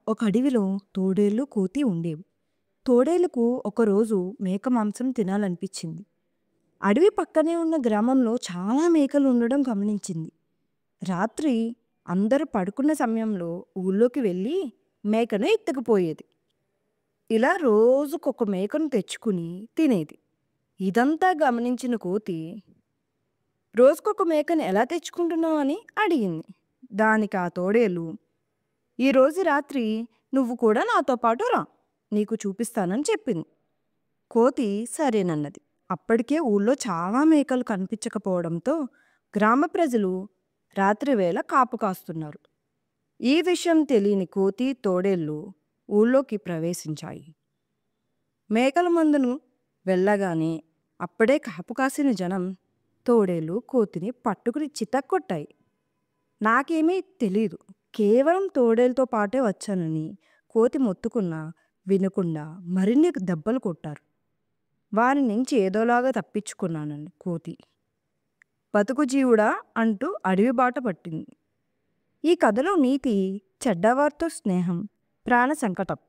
ఒక అడవిలో తోడేళ్ళు, కోతి ఉండేవి. తోడేలుకు ఒకరోజు మేక మాంసం తినాలనిపించింది. అడవి పక్కనే ఉన్న గ్రామంలో చాలా మేకలు ఉండడం గమనించింది. రాత్రి అందరూ పడుకున్న సమయంలో ఊళ్ళోకి వెళ్ళి మేకను ఎత్తుకుపోయేది. ఇలా రోజుకొక మేకను తెచ్చుకుని తినేది. ఇదంతా గమనించిన కోతి, రోజుకొక మేకను ఎలా తెచ్చుకుంటున్నావు అని అడిగింది. దానికి ఆ తోడేలు, ఈరోజు రాత్రి నువ్వు కూడా నాతో పాటు రా, నీకు చూపిస్తానని చెప్పింది. కోతి సరేనన్నది. అప్పటికే ఊళ్ళో చాలా మేకలు కనిపించకపోవడంతో గ్రామ ప్రజలు రాత్రివేళ కాపు కాస్తున్నారు. ఈ విషయం తెలియని కోతి, తోడేళ్ళు ఊళ్ళోకి ప్రవేశించాయి. మేకల మందను వెళ్ళగానే అప్పుడే కాపు కాసిన జనం తోడేలు, కోతిని పట్టుకుని చితక్కొట్టాయి. నాకేమీ తెలీదు, కేవలం తోడేలుతో పాటే వచ్చానని కోతి మొత్తుకున్నా వినకుండా మరిన్ని దెబ్బలు కొట్టారు. వారి నుంచి ఏదోలాగా తప్పించుకున్నానని కోతి బతుకు జీవుడా అంటూ అడవి బాట పట్టింది. ఈ కథలో నీతి చెడ్డవారితో స్నేహం, ప్రాణ సంకటం.